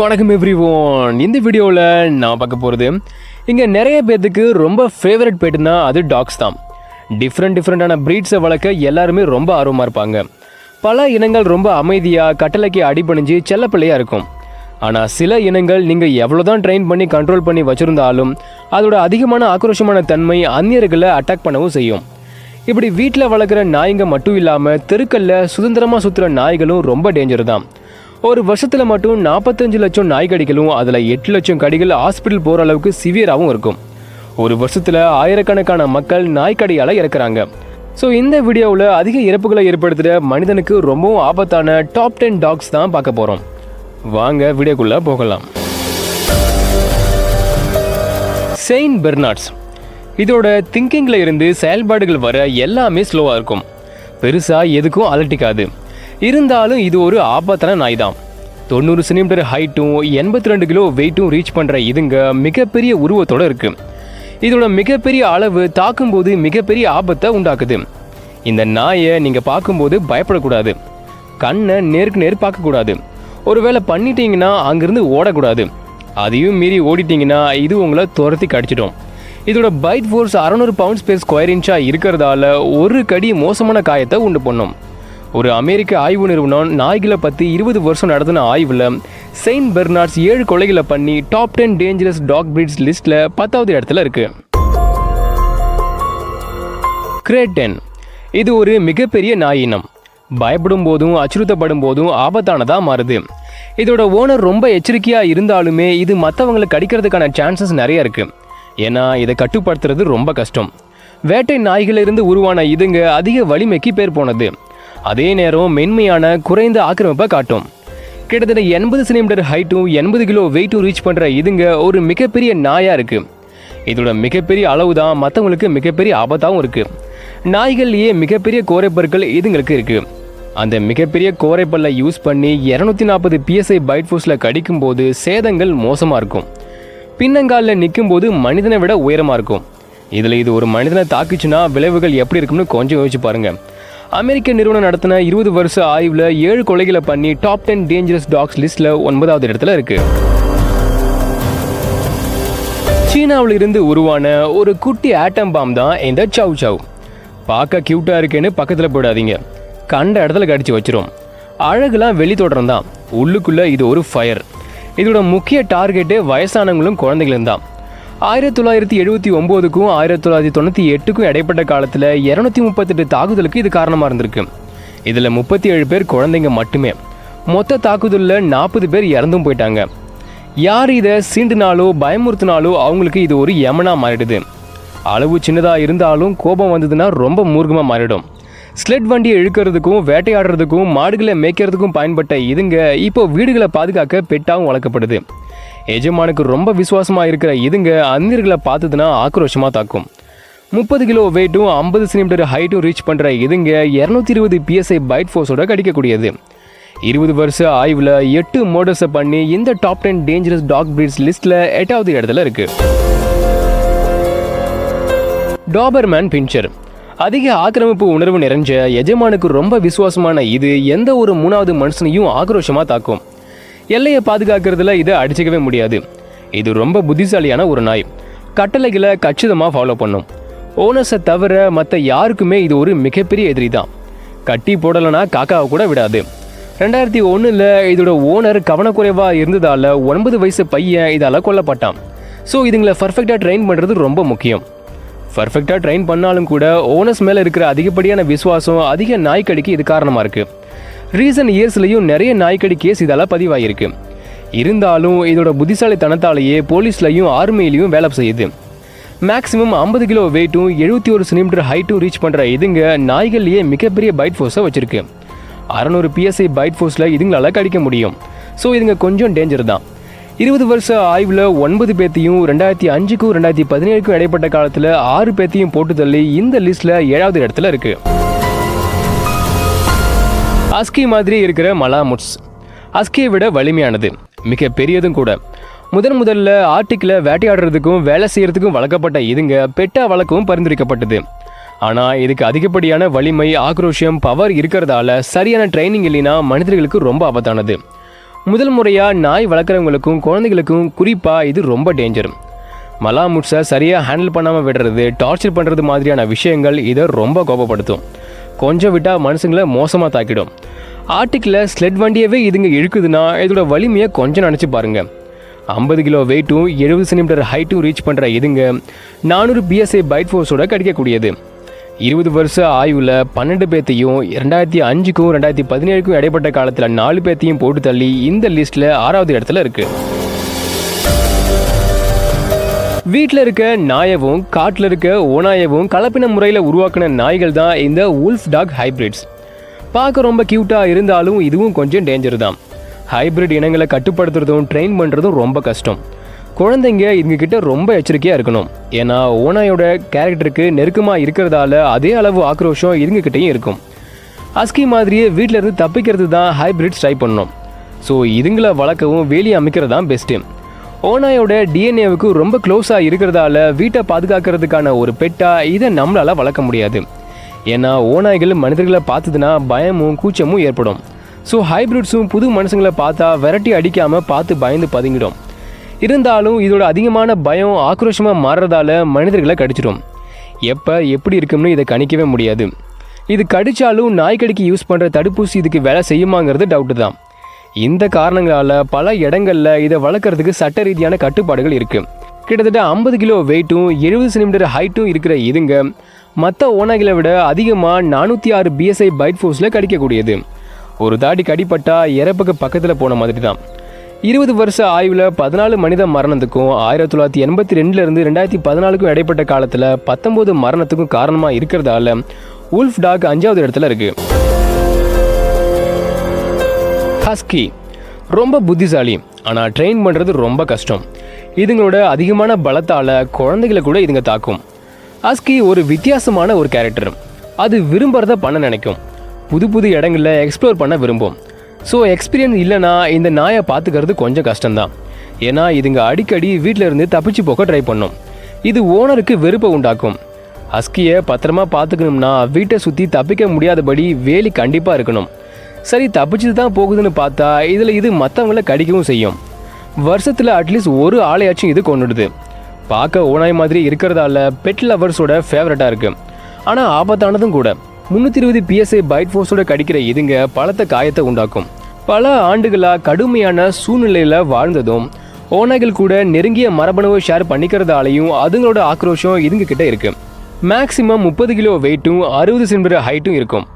வணக்கம் எவ்ரிவோன். இந்த வீடியோவில் நான் பார்க்க போகிறது இங்கே நிறைய பேர்த்துக்கு ரொம்ப ஃபேவரட் பெட்டுனா அது டாக்ஸ் தான். டிஃப்ரெண்டான ப்ரீட்ஸை வளர்க்க எல்லாருமே ரொம்ப ஆர்வமாக இருப்பாங்க. பல இனங்கள் ரொம்ப அமைதியாக கட்டளைக்கு அடிபணிஞ்சு செல்லப்பிள்ளையாக இருக்கும். ஆனால் சில இனங்கள் நீங்கள் எவ்வளோ தான் ட்ரெயின் பண்ணி கண்ட்ரோல் பண்ணி வச்சுருந்தாலும் அதோட அதிகமான ஆக்ரோஷமான தன்மை அந்நியர்களை அட்டாக் பண்ணவும் செய்யும். இப்படி வீட்டில் வளர்க்குற நாய்ங்க மட்டும் இல்லாமல் தெருக்களில் சுதந்திரமாக சுற்றுற நாய்களும் ரொம்ப டேஞ்சர் தான். ஒரு வருஷத்தில் மட்டும் 45 லட்சம் நாய் கடிகளும் அதில் 8 லட்சம் கடிகள் ஹாஸ்பிட்டல் போகிற அளவுக்கு சிவியராகவும் இருக்கும். ஒரு வருஷத்தில் ஆயிரக்கணக்கான மக்கள் நாய்க்கடியால் இறக்குறாங்க. ஸோ இந்த வீடியோவில் அதிக இறப்புகளை ஏற்படுத்துகிற மனிதனுக்கு ரொம்பவும் ஆபத்தான டாப் 10 டாக்ஸ் தான் பார்க்க போகிறோம். வாங்க வீடியோக்குள்ளே போகலாம். செயின்ட் பெர்னார்ட்ஸ். இதோட திங்கிங்கில் இருந்து செயல்பாடுகள் வர எல்லாமே ஸ்லோவாக இருக்கும். பெருசாக எதுக்கும் அலட்டிக்காது. இருந்தாலும் இது ஒரு ஆபத்தான நாய் தான். 90 சென்டிமீட்டர் ஹைட்டும் 82 கிலோ வெயிட்டும் ரீச் பண்ணுற இதுங்க மிகப்பெரிய உருவத்தோடு இருக்குது. இதோட மிகப்பெரிய அளவு தாக்கும்போது மிகப்பெரிய ஆபத்தை உண்டாக்குது. இந்த நாயை நீங்கள் பார்க்கும்போது பயப்படக்கூடாது. கண்ணை நேருக்கு நேர் பார்க்கக்கூடாது. ஒருவேளை பண்ணிட்டீங்கன்னா அங்கேருந்து ஓடக்கூடாது. அதையும் மீறி ஓடிட்டிங்கன்னா இது உங்களை துரத்தி கடிச்சிடும். இதோட bite force 600 pounds per square இன்ச்சாக இருக்கிறதால ஒரு கடி மோசமான காயத்தை உண்டு பண்ணும். ஒரு அமெரிக்க ஆய்வு நிறுவனம் நாய்களை பற்றி 20 வருஷம் நடத்தின ஆய்வில் செயின்ட் பெர்னார்ட்ஸ் 7 கொலைகளை பண்ணி டாப் 10 டேஞ்சரஸ் டாக் பிரீட்ஸ் லிஸ்ட்டில் 10வது இடத்துல இருக்கு. கிரேட் 10. இது ஒரு மிகப்பெரிய நாய் இனம். பயப்படும் போதும் அச்சுறுத்தப்படும் போதும் ஆபத்தானதாக மாறுது. இதோட ஓனர் ரொம்ப எச்சரிக்கையாக இருந்தாலுமே இது மற்றவங்களை கடிக்கிறதுக்கான சான்சஸ் நிறைய இருக்குது. ஏன்னா இதை கட்டுப்படுத்துறது ரொம்ப கஷ்டம். வேட்டை நாய்களிலிருந்து உருவான இதுங்க அதிக வலிமைக்கு பேர் போனது. அதே நேரம் மென்மையான குறைந்த ஆக்கிரமிப்பை காட்டும். கிட்டத்தட்ட 80 சென்டிமீட்டர் ஹைட்டும் 80 கிலோ வெயிட்டும் ரீச் பண்ணுற இதுங்க ஒரு மிகப்பெரிய நாயாக இருக்குது. இதோட மிகப்பெரிய அளவு தான் மற்றவங்களுக்கு மிகப்பெரிய ஆபத்தாகவும் இருக்குது. நாய்கள்லேயே மிகப்பெரிய கோரைப்பற்கள் இதுங்களுக்கு இருக்குது. அந்த மிகப்பெரிய கோரைப்பல்லை யூஸ் பண்ணி 240 PSI பைட் ஃபோர்ஸில் கடிக்கும்போது சேதங்கள் மோசமாக இருக்கும். பின்னங்காலில் நிற்கும்போது மனிதனை விட உயரமாக இருக்கும். இதில் இது ஒரு மனிதனை தாக்குச்சுன்னா விளைவுகள் எப்படி இருக்குன்னு கொஞ்சம் யோசிச்சு பாருங்கள். அமெரிக்க நிறுவனம் நடத்தின 20 வருஷ ஆய்வில் 7 கொலைகளை பண்ணி டாப் 10 டேஞ்சரஸ் டாக்ஸ் லிஸ்ட்டில் 9வது இடத்துல இருக்கு. சீனாவில் இருந்து உருவான ஒரு குட்டி ஆட்டம் பாம் தான் இந்த சவ் சவ். பார்க்க கியூட்டாக இருக்குன்னு பக்கத்தில் போயிடாதீங்க. கண்ட இடத்துல கடிச்சு வச்சிரும். அழகுலாம் வெளி தோற்றம் தான், உள்ளுக்குள்ளே இது ஒரு ஃபயர். இதோட முக்கிய டார்கெட்டு வயசானவங்களும் குழந்தைகளும் தான். 1979க்கும் 1998க்கும் இடைப்பட்ட காலத்தில் 238 தாக்குதலுக்கு இது காரணமாக இருந்திருக்கு. இதில் 37 பேர் குழந்தைங்க மட்டுமே. மொத்த தாக்குதலில் 40 பேர் இறந்தும் போயிட்டாங்க. யார் இதை சீண்டுனாலோ பயமுறுத்தினாலோ அவங்களுக்கு இது ஒரு யமனாக மாறிடுது. அளவு சின்னதாக இருந்தாலும் கோபம் வந்ததுன்னா ரொம்ப மூர்க்கமாக மாறிடும். ஸ்லெட் வண்டியை இழுக்கிறதுக்கும் வேட்டையாடுறதுக்கும் மாடுகளை மேய்க்கிறதுக்கும் பயன்பட்ட இதுங்க இப்போ வீடுகளை பாதுகாக்க பெட்டாகவும் வளர்க்கப்படுது. எஜமானுக்கு ரொம்ப விசுவாசமாக இருக்கிற இதுங்க அந்நியர்களை பார்த்ததுன்னா ஆக்ரோஷமாக தாக்கும். 30 கிலோ வெயிட்டும் 50 சென்டிமீட்டர் ஹைட்டும் ரீச் பண்ணுற இதுங்க 220 PSI பைட் ஃபோர்ஸோட கடிக்கக்கூடியது. 20 வருஷ ஆய்வில் 8 மர்டர்ஸை பண்ணி இந்த டாப் 10 டேஞ்சரஸ் டாக் பிரீட்ஸ் லிஸ்ட்டில் 8வது இடத்துல இருக்கு. Dobermann pinscher. அதிக ஆக்கிரமிப்பு உணர்வு நிறைஞ்ச எஜமானுக்கு ரொம்ப விசுவாசமான இது எந்த ஒரு 3வது மனுஷனையும் ஆக்ரோஷமாக தாக்கும். எல்லையை பாதுகாக்கிறதுல இதை அடிச்சிக்கவே முடியாது. இது ரொம்ப புத்திசாலியான ஒரு நாய். கட்டளைகளை கச்சிதமாக ஃபாலோ பண்ணும். ஓனர்ஸை தவிர மற்ற யாருக்குமே இது ஒரு மிகப்பெரிய எதிரி தான். கட்டி போடலைன்னா காக்காவை கூட விடாது. 2001 இதோட ஓனர் கவனக்குறைவாக இருந்ததால் 9 வயசு பையன் இதால் கொல்லப்பட்டான். ஸோ இதுங்களை பர்ஃபெக்டாக ட்ரெயின் பண்ணுறது ரொம்ப முக்கியம். பர்ஃபெக்டாக ட்ரெயின் பண்ணாலும் கூட ஓனர்ஸ் மேலே இருக்கிற அதிகப்படியான விசுவாசம் அதிக நாய்க்கடிக்கு இது காரணமாக இருக்குது. ரீசன்ட் இயர்ஸ்லையும் நிறைய நாய்க்கடி கேஸ் இதால் பதிவாகிருக்கு. இருந்தாலும் இதோட புத்திசாலித்தனத்தாலேயே போலீஸ்லையும் ஆர்மியிலையும் வேலை செய்யுது. மேக்ஸிமம் 50 கிலோ வெயிட்டும் 71 சென்டிமீட்டர் ஹைட்டும் ரீச் பண்ணுற இதுங்க நாய்கள்லேயே மிகப்பெரிய பைட் ஃபோர்ஸை வச்சுருக்கு. 600 PSI பைட் ஃபோர்ஸில் இதுங்களால் கடிக்க முடியும். ஸோ இதுங்க கொஞ்சம் டேஞ்சர் தான். 20 வருஷ ஆய்வில் 9 பேர்த்தையும் 2005க்கும் 2017க்கும் இடைப்பட்ட காலத்தில் 6 பேர்த்தையும் போட்டு தள்ளி இந்த லிஸ்ட்டில் 7வது இடத்துல இருக்குது. அஸ்கி மாதிரி இருக்கிற மலாமுட்ஸ். அஸ்கியை விட வலிமையானது, மிக பெரியதும் கூட. முதல்ல ஆர்டிக்கில் வேட்டையாடுறதுக்கும் வேலை செய்யறதுக்கும் வளர்க்கப்பட்ட இதுங்க பெட்டா வளர்க்கவும் பரிந்துரைக்கப்பட்டது. ஆனால் இதுக்கு அதிகப்படியான வலிமை, ஆக்ரோஷம், பவர் இருக்கிறதால சரியான ட்ரைனிங் இல்லைன்னா மனிதர்களுக்கு ரொம்ப ஆபத்தானது. முதல் முறையாக நாய் வளர்க்குறவங்களுக்கும் குழந்தைகளுக்கும் குறிப்பாக இது ரொம்ப டேஞ்சர். மலாமுட்ஸை சரியாக ஹேண்டில் பண்ணாமல் விடுறது, டார்ச்சர் பண்ணுறது மாதிரியான விஷயங்கள் இதை ரொம்ப கோபப்படுத்தும். கொஞ்சம் விட்டால் மனுஷங்களை மோசமாக தாக்கிடும். ஆர்டிக்கில் ஸ்லெட் வண்டியவே இதுங்க இழுக்குதுன்னா இதோட வலிமையை கொஞ்சம் நினச்சி பாருங்கள். 50 கிலோ வெயிட்டும் 70 சென்டிமீட்டர் ஹைட்டும் ரீச் பண்ணுற இதுங்க 400 PSI பைட் ஃபோர்ஸோட கடிக்கக்கூடியது. 20 வருஷ ஆய்வில் 12 பேர்த்தையும் 2005க்கும் 2017க்கும் இடைப்பட்ட காலத்தில் 4 பேர்த்தையும் போட்டு தள்ளி இந்த லிஸ்ட்டில் 6வது இடத்துல இருக்குது. வீட்டில் இருக்க நாயவும் காட்டில் இருக்க ஓநாயவும் கலப்பின முறையில் உருவாக்கின நாய்கள் தான் இந்த உல்ஃப் டாக் ஹைப்ரிட்ஸ். பார்க்க ரொம்ப க்யூட்டாக இருந்தாலும் இதுவும் கொஞ்சம் டேஞ்சர் தான். ஹைப்ரிட் இனங்களை கட்டுப்படுத்துறதும் ட்ரெயின் பண்ணுறதும் ரொம்ப கஷ்டம். குழந்தைங்க இதுங்கிட்ட ரொம்ப எச்சரிக்கையாக இருக்கணும். ஏன்னா ஓநாயோட கேரக்டருக்கு நெருக்கமாக இருக்கிறதால அதே அளவு ஆக்ரோஷம் இதுங்ககிட்டையும் இருக்கும். ஹஸ்கி மாதிரியே வீட்டில் இருந்து தப்பிக்கிறது தான் ஹைப்ரிட்ஸ் ட்ரை பண்ணணும். ஸோ இதுங்களை வளர்க்கவும் வேலி அமைக்கிறது தான் பெஸ்ட்டு. ஓநாயோட டிஎன்ஏவுக்கு ரொம்ப க்ளோஸாக இருக்கிறதால வீட்டை பாதுகாக்கிறதுக்கான ஒரு பெட்டாக இதை நம்மளால் வளர்க்க முடியாது. ஏன்னா ஓநாய்கள் மனிதர்களை பார்த்ததுன்னா பயமும் கூச்சமும் ஏற்படும். ஸோ ஹைப்ரிட்ஸும் புது மனுஷங்களை பார்த்தா விரட்டி அடிக்காமல் பார்த்து பயந்து பதுங்கிடும். இருந்தாலும் இதோட அதிகமான பயம் ஆக்ரோஷமாக மாறுறதால மனிதர்களை கடிச்சிடும். எப்போ எப்படி இருக்கும்னு இதை கணிக்கவே முடியாது. இது கடிச்சாலும் நாய்க்கடிக்கு யூஸ் பண்ணுற தடுப்பூசி இதுக்கு வேலை செய்யுமாங்கிறது டவுட்டு தான். இந்த காரணங்களால் பல இடங்களில் இதை வளர்க்குறதுக்கு சட்ட ரீதியான கட்டுப்பாடுகள் இருக்குது. கிட்டத்தட்ட 50 கிலோ வெயிட்டும் 70 சென்டிமீட்டர் ஹைட்டும் இருக்கிற இதுங்க மற்ற ஓநாய்களை விட அதிகமாக 406 PSI பைட் ஃபோர்ஸில் கடிக்கக்கூடியது. ஒரு தாடி கடிப்பட்டா இறப்புக்கு பக்கத்தில் போன மாதிரி தான். 20 வருஷ ஆய்வில் 14 மனித மரணத்துக்கும் 1982லேருந்து 2014க்கும் இடைப்பட்ட காலத்தில் 19 மரணத்துக்கும் காரணமாக இருக்கிறதால உல்ஃப் டாக் 5வது இடத்துல இருக்குது. ஹஸ்கி ரொம்ப புத்திசாலி, ஆனால் ட்ரெயின் பண்ணுறது ரொம்ப கஷ்டம். இதுங்களோட அதிகமான பலத்தால் குழந்தைகளை கூட இதுங்க தாக்கும். ஹஸ்கி ஒரு வித்தியாசமான ஒரு கேரக்டர். அது விரும்புகிறத பண்ண நினைக்கும். புது புது இடங்களில் எக்ஸ்ப்ளோர் பண்ண விரும்பும். ஸோ எக்ஸ்பீரியன்ஸ் இல்லைனா இந்த நாயை பார்த்துக்கிறது கொஞ்சம் கஷ்டம்தான். ஏன்னா இதுங்க அடிக்கடி வீட்டில் இருந்து தப்பிச்சு போக்க ட்ரை பண்ணும். இது ஓனருக்கு வெறுப்பை உண்டாக்கும். ஹஸ்கியை பத்திரமா பார்த்துக்கணும்னா வீட்டை சுற்றி தப்பிக்க முடியாதபடி வேலி கண்டிப்பாக இருக்கணும். சரி, தப்பிச்சுட்டு தான் போகுதுன்னு பார்த்தா இதில் இது மற்றவங்களை கடிக்கவும் செய்யும். வருஷத்தில் அட்லீஸ்ட் ஒரு ஆளையாச்சும் இது கொண்டுடுது. பார்க்க ஓநாய் மாதிரி இருக்கிறதால பெட் லவர்ஸோட ஃபேவரட்டாக இருக்குது. ஆனால் ஆபத்தானதும் கூட. 320 PSI பைட் ஃபோர்ஸோட கடிக்கிற இதுங்க பலத்த காயத்தை உண்டாக்கும். பல ஆண்டுகளாக கடுமையான சூழ்நிலையில் வாழ்ந்ததும் ஓநாய்கள் கூட நெருங்கிய மரபணுவை ஷேர் பண்ணிக்கிறதாலையும் அதுங்களோட ஆக்ரோஷம் இதுங்க கிட்ட இருக்குது. மேக்ஸிமம் 30 கிலோ வெயிட்டும் 60 சென்டிமீட்டர் ஹைட்டும் இருக்கும்.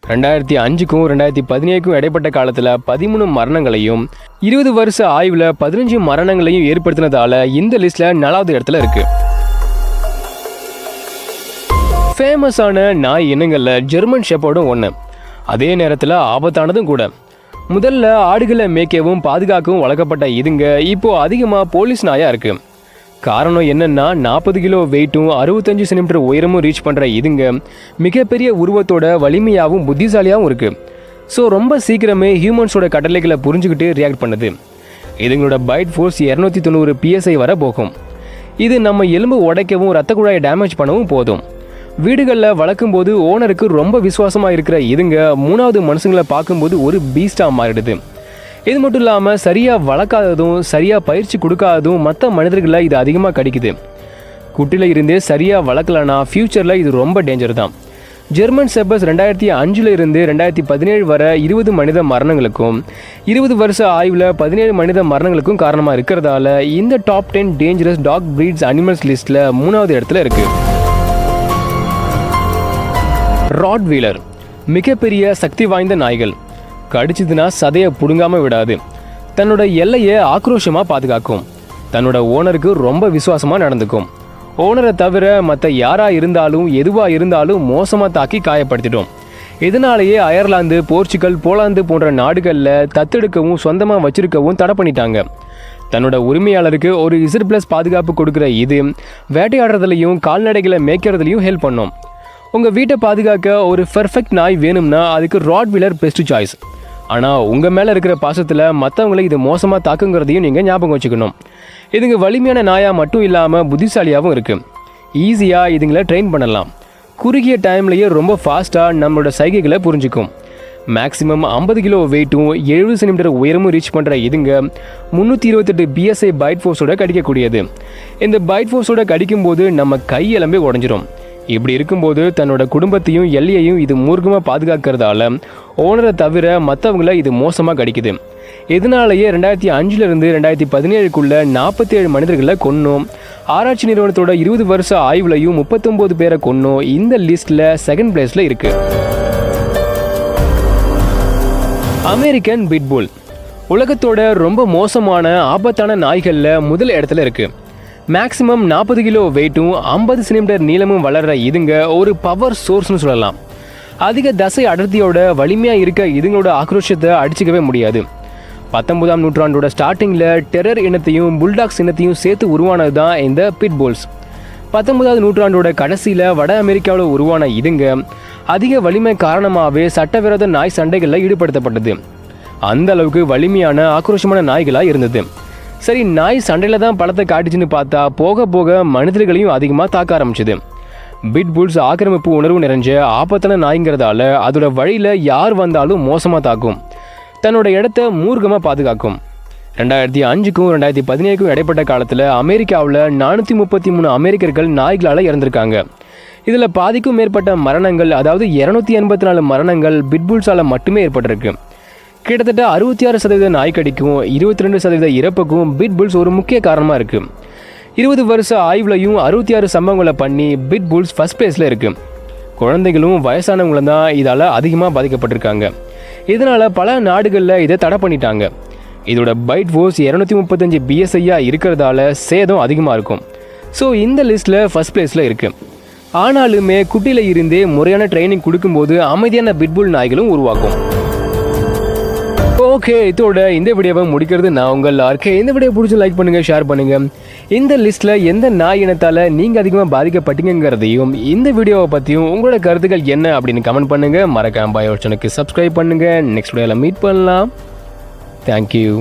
2005க்கும் 2017க்கும் இடைப்பட்ட காலத்தில் 13 மரணங்களையும் 20 வருஷ ஆய்வில் 15 மரணங்களையும் ஏற்படுத்தினதால இந்த லிஸ்ட்டில் 4வது இடத்துல இருக்குது. ஃபேமஸான நாய் இனங்களில் ஜெர்மன் ஷெப்பர்டும் ஒன்று. அதே நேரத்தில் ஆபத்தானதும் கூட. முதல்ல ஆடுகளை மேய்க்கவும் பாதுகாக்கவும் வளர்க்கப்பட்ட இதுங்க இப்போது அதிகமாக போலீஸ் நாயாக இருக்குது. காரணம் என்னென்னா 40 கிலோ வெயிட்டும் 65 சென்டிமீட்டர் உயரமும் ரீச் பண்ணுற இதுங்க மிகப்பெரிய உருவத்தோட வலிமையாகவும் புத்திசாலியாகவும் இருக்குது. ஸோ ரொம்ப சீக்கிரமே ஹியூமன்ஸோட கட்டளைகளை புரிஞ்சுக்கிட்டு ரியாக்ட் பண்ணுது. இதுங்களோட பைட் ஃபோர்ஸ் 290 PSI வர போகும். இது நம்ம எலும்பு உடைக்கவும் ரத்த குழாயை டேமேஜ் பண்ணவும் போதும். வீடுகளில் வளர்க்கும் போது ஓனருக்கு ரொம்ப விசுவாசமாக இருக்கிற இதுங்க 3வது மனுஷங்களை பார்க்கும்போது ஒரு பீஸ்டாக மாறிடுது. இது மட்டும் இல்லாமல் சரியாக வளர்க்காததும் சரியாக பயிற்சி கொடுக்காததும் மற்ற மனிதர்களை இது அதிகமாக கடிக்குது. குட்டியில் இருந்தே சரியாக வளர்க்கலனா ஃப்யூச்சரில் இது ரொம்ப டேஞ்சர் தான். ஜெர்மன் ஷெப்பர்ஸ் 2005லிருந்து 2017 வரை 20 மனித மரணங்களுக்கும் 20 வருஷ ஆய்வில் 17 மனித மரணங்களுக்கும் காரணமாக இருக்கிறதால இந்த top 10 dangerous dog breeds animals லிஸ்ட்டில் 3வது இடத்துல இருக்குது. ராட்வீலர் மிகப்பெரிய சக்தி வாய்ந்த நாய்கள். கடிச்சதுன்னா சதையை பிடுங்காமல் விடாது. தன்னோட எல்லையை ஆக்ரோஷமாக பாதுகாக்கும். தன்னோட ஓனருக்கு ரொம்ப விசுவாசமாக நடந்துக்கும். ஓனரை தவிர மற்ற யாராக இருந்தாலும் எதுவாக இருந்தாலும் மோசமாக தாக்கி காயப்படுத்திடும். இதனாலேயே அயர்லாந்து, போர்ச்சுகல், போலாந்து போன்ற நாடுகளில் தத்தெடுக்கவும் சொந்தமாக வச்சிருக்கவும் தடை பண்ணிட்டாங்க. தன்னோட உரிமையாளருக்கு ஒரு இசட்+ பாதுகாப்பு கொடுக்குற இது வேட்டையாடுறதுலையும் கால்நடைகளை மேய்க்கிறதுலையும் ஹெல்ப் பண்ணும். உங்கள் வீட்டை பாதுகாக்க ஒரு பெர்ஃபெக்ட் நாய் வேணும்னா அதுக்கு ராட்வீலர் பெஸ்ட் சாய்ஸ். ஆனால் உங்கள் மேலே இருக்கிற பாசத்தில் மற்றவங்களை இது மோசமாக தாக்குங்கிறதையும் நீங்கள் ஞாபகம் வச்சுக்கணும். இதுங்க வலிமையான நாயாக மட்டும் இல்லாமல் புத்திசாலியாகவும் இருக்குது. ஈஸியாக இதுங்களை ட்ரெயின் பண்ணலாம். குறுகிய டைம்லேயே ரொம்ப ஃபாஸ்ட்டாக நம்மளோட சைகைகளை புரிஞ்சுக்கும். மேக்ஸிமம் 50 கிலோ வெயிட்டும் 70 சென்டிமீட்டர் உயரமும் ரீச் பண்ணுற இதுங்க 328 PSI பைட் ஃபோர்ஸோட கடிக்கக்கூடியது. இந்த பைட் ஃபோர்ஸோட கடிக்கும்போது நம்ம கையெலம்பே உடஞ்சிரும். இப்படி இருக்கும்போது தன்னோட குடும்பத்தையும் எல்லையையும் இது மூர்க்கமாக பாதுகாக்கிறதால ஓனரை தவிர மற்றவங்கள இது மோசமாக கடிக்குது. இதனாலேயே 2005 2017 47 மனிதர்களை கொன்னோம். ஆராய்ச்சி நிறுவனத்தோட 20 வருஷ ஆய்வுலையும் 39 பேரை கொன்னோம். இந்த லிஸ்ட்ல செகண்ட் பிளேஸ்ல இருக்கு. அமெரிக்கன் பிட்புல் உலகத்தோட ரொம்ப மோசமான ஆபத்தான நாய்களில் முதல் இடத்துல இருக்கு. மேக்ஸிமம் 40 கிலோ வெயிட்டும் 50 சென்டிமீட்டர் நீளமும் வளர்ற இதுங்க ஒரு பவர் சோர்ஸ்னு சொல்லலாம். அதிக தசை அடர்த்தியோட வலிமையாக இருக்க இதுங்களோட ஆக்ரோஷத்தை அடிச்சுக்கவே முடியாது. 19ஆம் நூற்றாண்டோட ஸ்டார்டிங்கில் டெரர் இனத்தையும் புல்டாக்ஸ் இனத்தையும் சேர்த்து உருவானது தான் இந்த பிட்புல்ஸ். 19ஆவது நூற்றாண்டோட கடைசியில் வட அமெரிக்காவில் உருவான இதுங்க அதிக வலிமை காரணமாகவே சட்டவிரோத நாய் சண்டைகளில் ஈடுபடுத்தப்பட்டது. அந்த அளவுக்கு வலிமையான ஆக்ரோஷமான நாய்களாக இருந்தது. சரி, நாய் சண்டையில் தான் பலத்தை காட்டுச்சுன்னு பார்த்தா போக போக மனிதர்களையும் அதிகமாக தாக்க ஆரம்பிச்சுது. பிட்புல்ஸ் ஆக்கிரமிப்பு உணர்வு நிறைஞ்ச ஆபத்தான நாய்ங்கிறதால அதோட வழியில் யார் வந்தாலும் மோசமாக தாக்கும். தன்னோட இடத்த மூர்க்கமாக பாதுகாக்கும். 2005க்கும் 2017க்கும் இடைப்பட்ட காலத்தில் அமெரிக்காவில் 433 அமெரிக்கர்கள் நாய்களால் இறந்திருக்காங்க. இதில் பாதிக்கும் மேற்பட்ட மரணங்கள், அதாவது 284 மரணங்கள் பிட்புல்ஸால் மட்டுமே ஏற்பட்டிருக்கு. கிட்டத்தட்ட 66% நாய்க்கடிக்கும் 22% இறப்புக்கும் பிட்புல்ஸ் ஒரு முக்கிய காரணமாக இருக்குது. 20 வருஷ ஆய்வுலையும் 66 சம்பவங்களை பண்ணி பிட்புல்ஸ் ஃபர்ஸ்ட் பிளேஸில் இருக்குது. குழந்தைகளும் வயசானவங்களும் தான் இதால் அதிகமாக பாதிக்கப்பட்டிருக்காங்க. இதனால் பல நாடுகளில் இதை தடை பண்ணிட்டாங்க. இதோட பைட் ஃபோர்ஸ் 235 PSI இருக்கிறதால சேதம் அதிகமாக இருக்கும். ஸோ இந்த லிஸ்ட்டில் ஃபர்ஸ்ட் பிளேஸில் இருக்குது. ஆனாலுமே குட்டியில் இருந்தே முறையான ட்ரைனிங் கொடுக்கும்போது அமைதியான பிட்புல் நாய்களும் உருவாக்கும். ஓகே, இதோட இந்த வீடியோவை முடிக்கிறது நான் உங்கள் ஆர்கே. இந்த வீடியோ பிடிச்சி லைக் பண்ணுங்கள், ஷேர் பண்ணுங்கள். இந்த லிஸ்ட்டில் எந்த நாய் இனத்தால் நீங்கள் அதிகமாக பாதிக்கப்பட்டீங்கிறதையும் இந்த வீடியோவை பற்றியும் உங்களோட கருத்துக்கள் என்ன அப்படின்னு கமெண்ட் பண்ணுங்கள். மறக்காம பாய் சேனலுக்கு சப்ஸ்கிரைப் பண்ணுங்கள். நெக்ஸ்ட் வீடியோவில் மீட் பண்ணலாம். தேங்க்யூ.